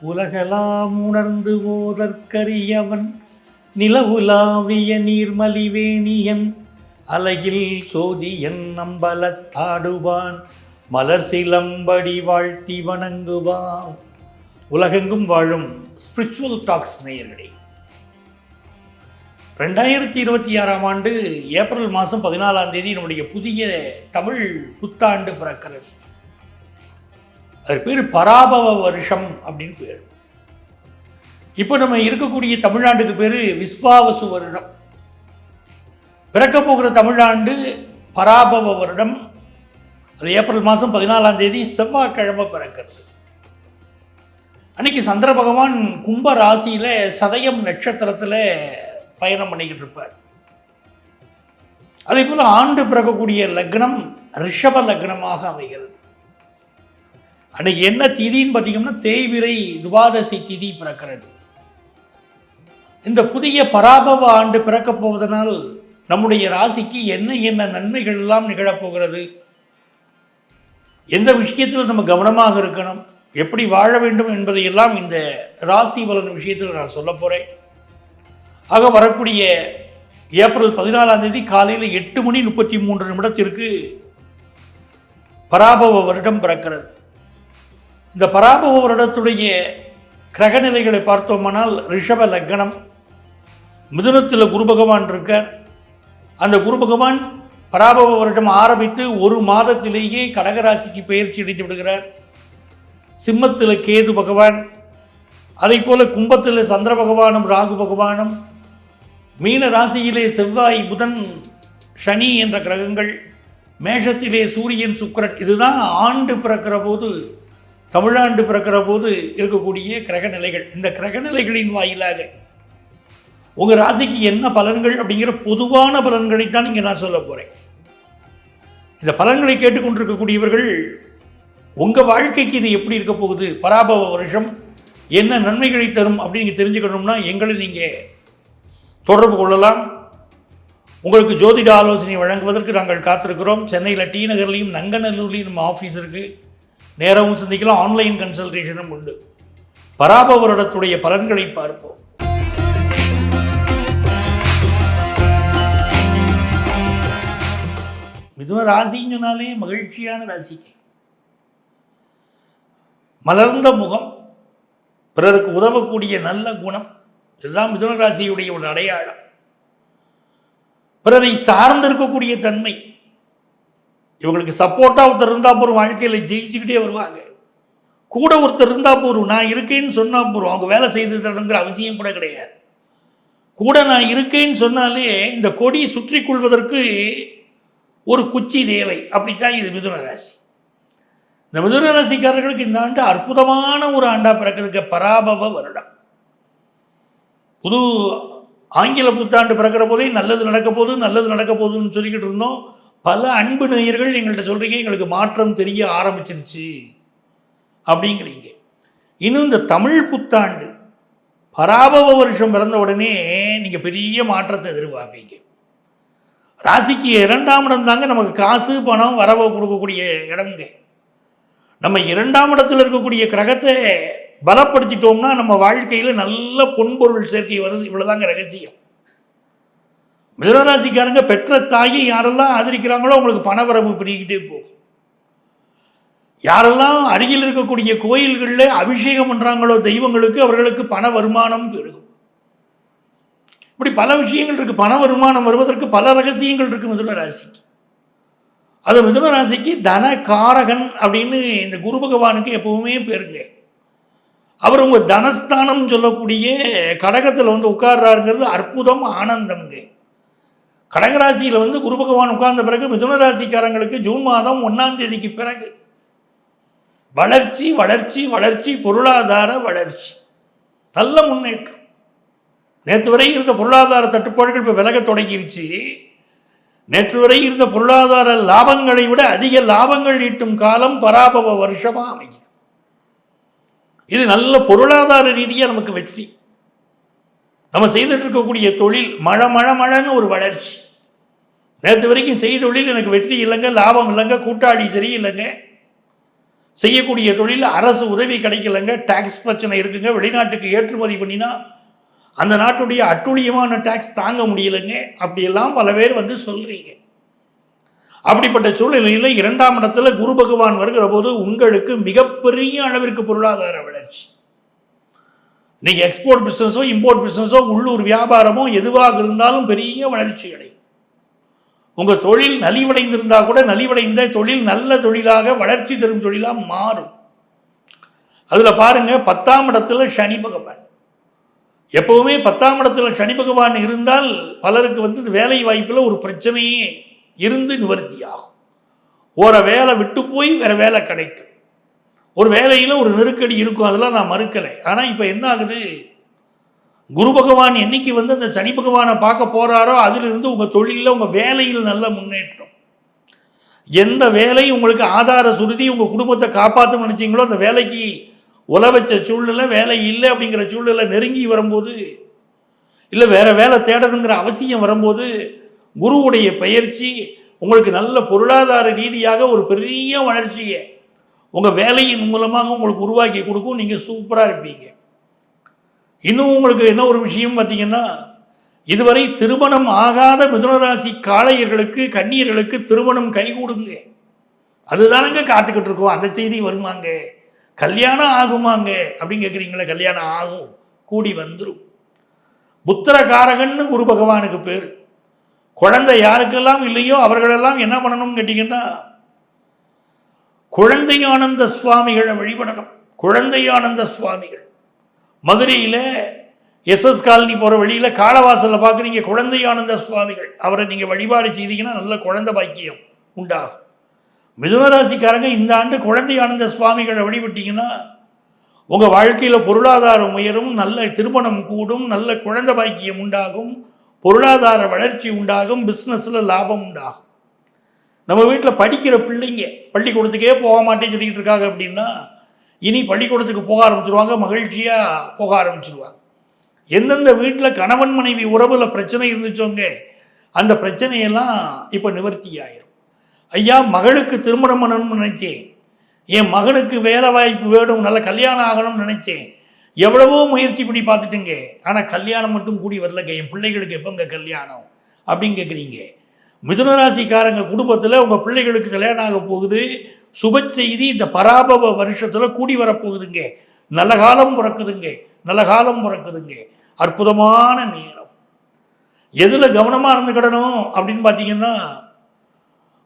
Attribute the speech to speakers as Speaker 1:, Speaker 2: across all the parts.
Speaker 1: உலகெலாம் உணர்ந்து ஓதற்கரியவன் நிலவுலாவிய நீர்மலிவேணியன் அலையில் சோதியன் நம்பலத்தாடுவான் மலர் சிலம்படி வாழ்த்தி வணங்குவான். உலகெங்கும் வாழும் ஸ்பிரிச்சுவல் டாக்ஸ் நேயர்களே, 2026ஆம் ஆண்டு ஏப்ரல் மாதம் 14ஆம் தேதி நம்முடைய புதிய தமிழ் புத்தாண்டு பிறக்கிறது. அது பேர் பராபவ வருஷம் அப்படின்னு பேர். இப்போ நம்ம இருக்கக்கூடிய தமிழ்நாட்டுக்கு பேர் விஸ்வாவசு வருடம். பிறக்க போகிற தமிழ்நாண்டு பராபவ வருடம். அது ஏப்ரல் மாதம் 14ஆம் தேதி செவ்வாய்க்கிழமை பிறக்கிறது. அன்னைக்கு சந்திர பகவான் கும்ப ராசியில் சதயம் நட்சத்திரத்தில் பயணம் பண்ணிக்கிட்டு இருப்பார். அதே போல் ஆண்டு பிறக்கக்கூடிய லக்னம் ரிஷப லக்னமாக அமைகிறது. அன்னைக்கு என்ன திதின்னு பார்த்தீங்கன்னா தேய்பிறை துவாதசி திதி பிறக்கிறது. இந்த புதிய பராபவ ஆண்டு பிறக்கப் போவதனால் நம்முடைய ராசிக்கு என்ன என்ன நன்மைகள் எல்லாம் நிகழப்போகிறது, எந்த விஷயத்தில் நம்ம கவனமாக இருக்கணும், எப்படி வாழ வேண்டும் என்பதையெல்லாம் இந்த ராசி பலன் விஷயத்தில் நான் சொல்ல போகிறேன். ஆக வரக்கூடிய ஏப்ரல் 14ஆம் தேதி காலையில் 8:33 பராபவ வருடம் பிறக்கிறது. இந்த பராபவ வருடத்துடைய கிரகநிலைகளை பார்த்தோம்னால் ரிஷப லக்னம், மிதுனத்தில் குரு பகவான் இருக்கார். அந்த குரு பகவான் பராபவ வருடம் ஆரம்பித்து ஒரு மாதத்திலேயே கடகராசிக்கு பெயர்ச்சி அடைந்து விடுகிறார். சிம்மத்தில் கேது பகவான், அதை போல கும்பத்தில் சந்திர பகவானும் ராகு பகவானும், மீன ராசியிலே செவ்வாய் புதன் சனி என்ற கிரகங்கள், மேஷத்திலே சூரியன் சுக்கிரன். இதுதான் ஆண்டு பிறக்கிற போது, தமிழாண்டு பிறக்கிற போது இருக்கக்கூடிய கிரகநிலைகள். இந்த கிரகநிலைகளின் வாயிலாக உங்கள் ராசிக்கு என்ன பலன்கள் அப்படிங்கிற பொதுவான பலன்களைத்தான் இங்கே நான் சொல்ல போகிறேன். இந்த பலன்களை கேட்டுக்கொண்டிருக்கக்கூடியவர்கள் உங்கள் வாழ்க்கைக்கு இது எப்படி இருக்க போகுது, பராபவ வருஷம் என்ன நன்மைகளை தரும் அப்படின்னு தெரிஞ்சுக்கணும்னா எங்களை நீங்கள் தொடர்பு கொள்ளலாம். உங்களுக்கு ஜோதிட ஆலோசனை வழங்குவதற்கு நாங்கள் காத்திருக்கிறோம். சென்னையில் டி நகர்லையும் நங்கநல்லூர்லையும் நம்ம ஆஃபீஸ் இருக்குது. நேரமும் சந்திக்கலாம். ஆன்லைன் கன்சல்டேஷனும் உண்டு. பராபவ வருடத்துடைய பலன்களை பார்ப்போம். மிதுன ராசின்னு சொன்னாலே மகிழ்ச்சியான ராசிக்கு, மலர்ந்த முகம், பிறருக்கு உதவக்கூடிய நல்ல குணம், இதுதான் மிதுன ராசியுடைய ஒரு அடையாளம். பிறரை சார்ந்திருக்கக்கூடிய தன்மை. இவங்களுக்கு சப்போர்ட்டாக ஒருத்தர் இருந்தால் போதும், வாழ்க்கையில் ஜெயிச்சுக்கிட்டே வருவாங்க. கூட ஒருத்தர் இருந்தால் போதும், நான் இருக்கேன்னு சொன்னால் போதும், அவங்க வேலை செய்து தரணுங்கிற அவசியம் கூட கிடையாது. கூட நான் இருக்கேன்னு சொன்னாலே இந்த கொடியை சுற்றி கொள்வதற்கு ஒரு குச்சி தேவை. அப்படித்தான் இது மிதுன ராசி. இந்த மிதுன ராசிக்காரர்களுக்கு இந்த ஆண்டு அற்புதமான ஒரு ஆண்டா பிறக்கிறதுக்கு பராபவ வருடம். புது ஆங்கில புத்தாண்டு பிறக்கிற போதே நல்லது நடக்க போகுது, நல்லது நடக்க போகுதுன்னு சொல்லிக்கிட்டு இருந்தோம். பல அன்பு நேயர்கள் எங்கள்கிட்ட சொல்கிறீங்க, எங்களுக்கு மாற்றம் தெரிய ஆரம்பிச்சிருச்சு அப்படிங்கிறீங்க. இன்னும் இந்த தமிழ் புத்தாண்டு பராபவ வருஷம் பிறந்த உடனே நீங்கள் பெரிய மாற்றத்தை எதிர்பார்ப்பீங்க. ராசிக்கு 2ஆம் இடம் தாங்க நமக்கு காசு பணம் வரவு கொடுக்கக்கூடிய இடங்க. நம்ம 2ஆம் இடத்துல இருக்கக்கூடிய கிரகத்தை பலப்படுத்திட்டோம்னா நம்ம வாழ்க்கையில் நல்ல பொன்பொருள் சேர்க்கை வருது. இவ்வளோதாங்க ரகசியம். மிதுனராசிக்காரங்க பெற்ற தாயை யாரெல்லாம் ஆதரிக்கிறாங்களோ அவங்களுக்கு பணவரவு பெருகிக்கிட்டே போகும். யாரெல்லாம் அருகில் இருக்கக்கூடிய கோயில்களில் அபிஷேகம் பண்ணுறாங்களோ தெய்வங்களுக்கு, அவர்களுக்கு பண வருமானம் பெருகும். இப்படி பல விஷயங்கள் இருக்குது. பண வருமானம் வருவதற்கு பல ரகசியங்கள் இருக்குது மிதுன ராசிக்கு. அது மிதுன ராசிக்கு தன காரகன் அப்படின்னு இந்த குரு பகவானுக்கு எப்பவுமே பேருங்க. அவர் உங்கள் தனஸ்தானம் சொல்லக்கூடிய கடகத்தில் உட்கார்றாருங்கிறது அற்புதம், ஆனந்தம்ங்க. கடகராசியில் குரு பகவான் உட்கார்ந்த பிறகு மிதுன ராசிக்காரங்களுக்கு ஜூன் மாதம் 1ஆம் தேதிக்கு பிறகு வளர்ச்சி வளர்ச்சி வளர்ச்சி, பொருளாதார வளர்ச்சி, நல்ல முன்னேற்றம். நேற்று வரை இருந்த பொருளாதார தட்டுப்பாடுகள் இப்போ விலக தொடங்கிருச்சு. நேற்று வரை இருந்த பொருளாதார லாபங்களை விட அதிக லாபங்கள் ஈட்டும் காலம் பராபவ வருஷமாக அமையும். இது நல்ல பொருளாதார ரீதியாக நமக்கு வெற்றி. நம்ம செய்துட்டு இருக்கக்கூடிய தொழில் மழன்னு ஒரு வளர்ச்சி. நேற்று வரைக்கும் செய்த தொழில் எனக்கு வெற்றி இல்லைங்க, லாபம் இல்லைங்க, கூட்டாளி சரி இல்லைங்க, செய்யக்கூடிய தொழில் அரசு உதவி கிடைக்கலங்க, டாக்ஸ் பிரச்சனை இருக்குங்க, வெளிநாட்டுக்கு ஏற்றுமதி பண்ணினா அந்த நாட்டுடைய அட்டுழியமான டாக்ஸ் தாங்க முடியலைங்க, அப்படியெல்லாம் பல பேர் வந்து சொல்றீங்க. அப்படிப்பட்ட சூழ்நிலையில் 2ஆம் இடத்துல குரு பகவான் வருகிற போது உங்களுக்கு மிகப்பெரிய அளவிற்கு பொருளாதார வளர்ச்சி. நீங்க எக்ஸ்போர்ட் பிசினஸோ இம்போர்ட் பிசினஸோ உள்ளூர் வியாபாரமோ எதுவாக இருந்தாலும் பெரிய வளர்ச்சி அடையும். உங்க தொழில் நலிவடைந்திருந்தா கூட நலிவடைந்த தொழில் நல்ல தொழிலாக வளர்ச்சி தரும் தொழிலாக மாறும். அதுல பாருங்க 10ஆம் இடத்துல சனி பகவான். எப்பவுமே 10ஆம் இடத்துல சனி பகவான் இருந்தால் பலருக்கு வந்து வேலை வாய்ப்புல ஒரு பிரச்சனையே இருந்து நிவர்த்தியாகும். ஒரு வேலை விட்டு போய் வேற வேலை கிடைக்கும். ஒரு வேலையில் ஒரு நெருக்கடி இருக்கும், அதெல்லாம் நான் மறுக்கலை. ஆனால் இப்போ என்ன ஆகுது, குரு பகவான் என்னைக்கு வந்து அந்த சனி பகவானை பார்க்க போகிறாரோ அதிலிருந்து உங்கள் தொழிலில் உங்கள் வேலையில் நல்ல முன்னேற்றம். எந்த வேலை உங்களுக்கு ஆதார சுருதி உங்கள் குடும்பத்தை காப்பாற்றணும்னு நினச்சிங்களோ அந்த வேலைக்கு உல வச்ச சூழ்நிலை, வேலை இல்லை அப்படிங்கிற சூழ்நிலை நெருங்கி வரும்போது, இல்லை வேற வேலை தேடணுங்கிற அவசியம் வரும்போது குருவுடைய பயிற்சி உங்களுக்கு நல்ல பொருளாதார ரீதியாக ஒரு பெரிய வளர்ச்சியை உங்கள் வேலையின் மூலமாக உங்களுக்கு உருவாக்கி கொடுக்கும். நீங்கள் சூப்பராக இருப்பீங்க. இன்னும் உங்களுக்கு என்ன ஒரு விஷயம் பார்த்தீங்கன்னா, இதுவரை திருமணம் ஆகாத மிதுனராசி காளையர்களுக்கு கன்னியர்களுக்கு திருமணம் கைகூடுங்க. அதுதானங்க காத்துக்கிட்டு இருக்கோம். அந்த செய்தி வருமாங்க, கல்யாணம் ஆகுமாங்க அப்படின்னு கேட்குறீங்களா? கல்யாணம் ஆகும், கூடி வந்துடும். புத்திரகாரகன்னு குரு பகவானுக்கு பேர். குழந்தை யாருக்கெல்லாம் இல்லையோ அவர்களெல்லாம் என்ன பண்ணணும்னு கேட்டீங்கன்னா, குழந்தையானந்த சுவாமிகளை வழிபடணும். குழந்தையானந்த சுவாமிகள் மதுரையில் எஸ்எஸ் காலனி போகிற வழியில் காலவாசலில் பார்க்குறீங்க, குழந்தையானந்த சுவாமிகள். அவரை நீங்கள் வழிபாடு செய்தீங்கன்னா நல்ல குழந்தை பாக்கியம் உண்டாகும். மிதுனராசிக்காரங்க இந்த ஆண்டு குழந்தையானந்த சுவாமிகளை வழிபட்டீங்கன்னா உங்கள் வாழ்க்கையில் பொருளாதாரம் உயரும், நல்ல திருமணம் கூடும், நல்ல குழந்தை பாக்கியம் உண்டாகும், பொருளாதார வளர்ச்சி உண்டாகும், பிஸ்னஸில் லாபம் உண்டாகும். நம்ம வீட்டில் படிக்கிற பிள்ளைங்க பள்ளிக்கூடத்துக்கே போக மாட்டேன்னு சொல்லிக்கிட்டு இருக்காங்க அப்படின்னா இனி பள்ளிக்கூடத்துக்கு போக ஆரம்பிச்சிருவாங்க, மகிழ்ச்சியாக போக ஆரம்பிச்சிருவாங்க. எந்தெந்த வீட்டில் கணவன் மனைவி உறவில் பிரச்சனை இருந்துச்சோங்க அந்த பிரச்சனையெல்லாம் இப்போ நிவர்த்தி ஆயிரும். ஐயா, மகளுக்கு திருமணம் பண்ணணும்னு நினச்சேன், என் மகனுக்கு வேலை வாய்ப்பு வேணும், நல்ல கல்யாணம் ஆகணும்னு நினச்சேன், எவ்வளவோ முயற்சி பண்ணி பார்த்துட்டுங்க, ஆனால் கல்யாணம் மட்டும் கூடி வரலங்க, என் பிள்ளைகளுக்கு எப்போங்க கல்யாணம் அப்படின்னு கேட்குறீங்க. மிதுனராசிக்காரங்க குடும்பத்தில் உங்கள் பிள்ளைகளுக்கு கல்யாணம் ஆக போகுது. சுப செய்தி இந்த பராபவ வருஷத்தில் கூடி வரப்போகுதுங்க. நல்ல காலம் பிறக்குதுங்க, நல்ல காலம் பிறக்குதுங்க. அற்புதமான நேரம். எதில் கவனமாக இருந்துக்கிடணும் அப்படின்னு பார்த்தீங்கன்னா,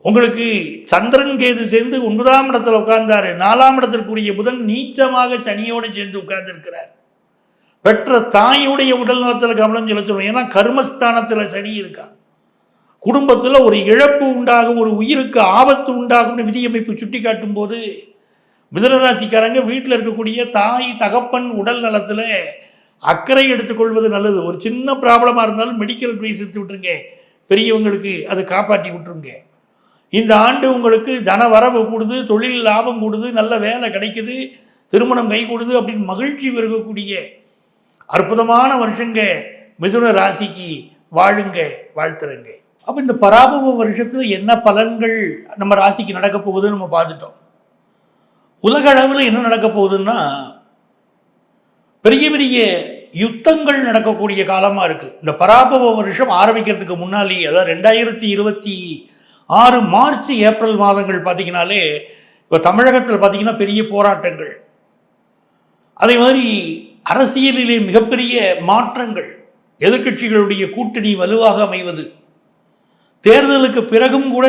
Speaker 1: உங்களுக்கு சந்திரன் கேது சேர்ந்து 9ஆம் இடத்துல உட்கார்ந்தாரு. 4ஆம் இடத்திற்குரிய புதன் நீச்சமாக சனியோடு சேர்ந்து உட்கார்ந்து இருக்கிறார். பெற்ற தாயுடைய உடல் நலத்தில் கவனம் செலுத்தணும். ஏன்னா கர்மஸ்தானத்தில் சனி இருக்கா. குடும்பத்தில் ஒரு இழப்பு உண்டாகும், ஒரு உயிருக்கு ஆபத்து உண்டாகும்னு விதியமைப்பு சுட்டி காட்டும் போது மிதுனராசிக்காரங்க வீட்டில் இருக்கக்கூடிய தாய் தகப்பன் உடல் நலத்தில் அக்கறை எடுத்துக்கொள்வது நல்லது. ஒரு சின்ன ப்ராப்ளமாக இருந்தாலும் மெடிக்கல் அட்வைஸ் எடுத்து விட்டுருங்க, பெரியவங்களுக்கு அதை காப்பாற்றி விட்டுருங்க. இந்த ஆண்டு உங்களுக்கு தன வரவு கூடுது, தொழில் லாபம் கூடுது, நல்ல வேலை கிடைக்குது, திருமணம் கை கூடுது அப்படின்னு மகிழ்ச்சி பெருகக்கூடிய அற்புதமான வருஷங்க மிதுன ராசிக்கு. வாழுங்க, வாழ்த்துறங்க. அப்போ இந்த பராபவ வருஷத்தில் என்ன பலன்கள் நம்ம ராசிக்கு நடக்க போகுதுன்னு நம்ம பார்த்துட்டோம். உலக அளவில் என்ன நடக்க போகுதுன்னா, பெரிய பெரிய யுத்தங்கள் நடக்கக்கூடிய காலமாக இருக்குது. இந்த பராபவ வருஷம் ஆரம்பிக்கிறதுக்கு முன்னாலே, அதாவது 2026 மார்ச் ஏப்ரல் மாதங்கள் பார்த்தீங்கன்னாலே இப்போ தமிழகத்தில் பார்த்தீங்கன்னா பெரிய போராட்டங்கள், அதே மாதிரி அரசியலிலே மிகப்பெரிய மாற்றங்கள், எதிர்கட்சிகளுடைய கூட்டணி வலுவாக அமைவது, தேர்தலுக்கு பிறகும் கூட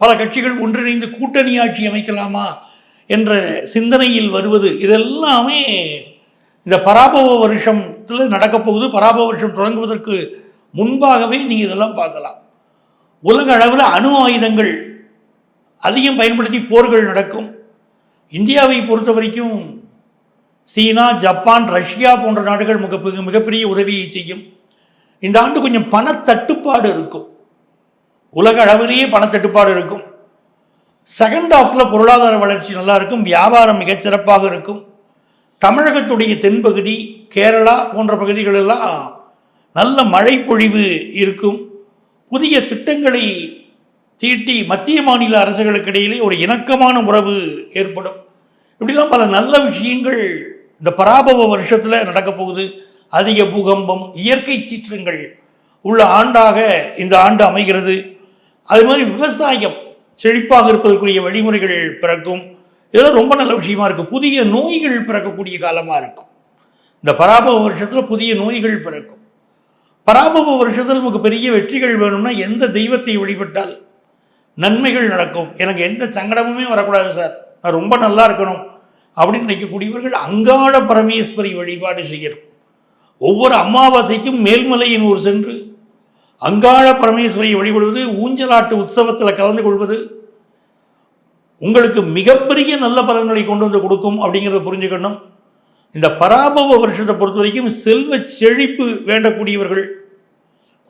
Speaker 1: பல கட்சிகள் ஒன்றிணைந்து கூட்டணி ஆட்சி அமைக்கலாமா என்ற சிந்தனையில் வருவது, இதெல்லாமே இந்த பராபவ வருஷத்தில் நடக்கப் போகுது. பராபவ வருஷம் தொடங்குவதற்கு முன்பாகவே நீங்கள் இதெல்லாம் பார்க்கலாம். உலக அளவில் அணு ஆயுதங்கள் அதிகம் பயன்படுத்தி போர்கள் நடக்கும். இந்தியாவை பொறுத்த வரைக்கும் சீனா, ஜப்பான், ரஷ்யா போன்ற நாடுகள் மிகப்பெரிய உதவியை செய்யும். இந்த ஆண்டு கொஞ்சம் பணத்தட்டுப்பாடு இருக்கும், உலக அளவிலேயே பணத்தட்டுப்பாடு இருக்கும். செகண்ட் ஹாஃபில் பொருளாதார வளர்ச்சி நல்லா இருக்கும், வியாபாரம் மிகச்சிறப்பாக இருக்கும். தமிழகத்துடைய தென்பகுதி, கேரளா போன்ற பகுதிகளெல்லாம் நல்ல மழை பொழிவு இருக்கும். புதிய திட்டங்களை தீட்டி மத்திய மாநில அரசுகளுக்கு இடையிலே ஒரு இணக்கமான உறவு ஏற்படும். இப்படிலாம் பல நல்ல விஷயங்கள் இந்த பராபவ வருஷத்தில் நடக்க போகுது. அதிக பூகம்பம், இயற்கை சீற்றங்கள் உள்ள ஆண்டாக இந்த ஆண்டு அமைகிறது. அது மாதிரி விவசாயம் செழிப்பாக இருப்பதற்குரிய வழிமுறைகள் பிறக்கும். இதெல்லாம் ரொம்ப நல்ல விஷயமா இருக்கும். புதிய நோய்கள் பிறக்கக்கூடிய காலமாக இருக்கும். இந்த பராபவ வருஷத்தில் புதிய நோய்கள் பிறக்கும். பராபவ வருஷத்தில் நமக்கு பெரிய வெற்றிகள் வேணும்னா எந்த தெய்வத்தை வழிபட்டால் நன்மைகள் நடக்கும்? எனக்கு எந்த சங்கடமுமே வரக்கூடாது சார், நான் ரொம்ப நல்லா இருக்கணும் அப்படின்னு நினைக்கக்கூடியவர்கள் அங்காள பரமேஸ்வரி வழிபாடு செய்யணும். ஒவ்வொரு அமாவாசைக்கும் மேல்மலையின் சென்று அங்காள பரமேஸ்வரியை வழிபடுவது, ஊஞ்சலாட்டு உற்சவத்தில் கலந்து கொள்வது உங்களுக்கு மிகப்பெரிய நல்ல பலன்களை கொண்டு வந்து கொடுக்கும் அப்படிங்கிறத புரிஞ்சுக்கணும். இந்த பராபவ வருஷத்தை பொறுத்த வரைக்கும் செல்வ செழிப்பு வேண்டக்கூடியவர்கள்,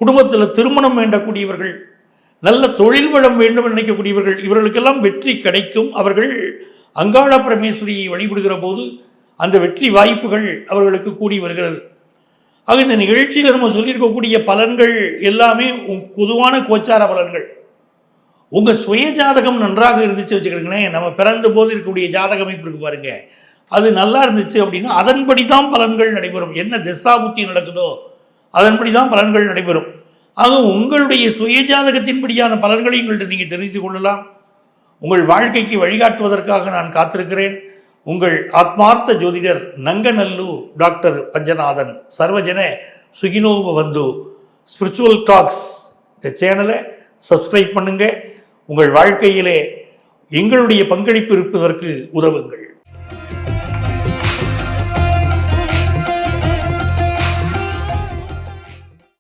Speaker 1: குடும்பத்தில் திருமணம் வேண்டக்கூடியவர்கள், நல்ல தொழில் வளம் வேண்டும் நினைக்கக்கூடியவர்கள், இவர்களுக்கெல்லாம் வெற்றி கிடைக்கும். அவர்கள் அங்காள பரமேஸ்வரியை வழிபடுகிற போது அந்த வெற்றி வாய்ப்புகள் அவர்களுக்கு கூடி வருகிறது. ஆக இந்த நிகழ்ச்சியில் நம்ம சொல்லியிருக்கக்கூடிய பலன்கள் எல்லாமே பொதுவான கோச்சார பலன்கள். உங்கள் சுய ஜாதகம் நன்றாக இருந்துச்சு வச்சுக்கிறீங்களேன், நம்ம பிறந்த போது இருக்கக்கூடிய ஜாதக அமைப்பு இருக்கு பாருங்க, அது நல்லா இருந்துச்சு அப்படின்னா அதன்படி தான் பலன்கள் நடைபெறும். என்ன திசாபுத்தி நடக்குதோ அதன்படி தான் பலன்கள் நடைபெறும். ஆக உங்களுடைய சுய ஜாதகத்தின்படியான பலன்களை எங்கள்கிட்ட நீங்கள் தெரிந்து கொள்ளலாம். உங்கள் வாழ்க்கைக்கு வழிகாட்டுவதற்காக நான் காத்திருக்கிறேன். உங்கள் ஆத்மார்த்த ஜோதிடர் நங்கநல்லூர் டாக்டர் பஞ்சநாதன். சர்வஜன சுகினோப வந்து ஸ்பிரிச்சுவல் டாக்ஸ் இந்த சேனலை சப்ஸ்கிரைப் பண்ணுங்கள். உங்கள் வாழ்க்கையிலே எங்களுடைய பங்களிப்பு இருப்பதற்கு உதவுங்கள்.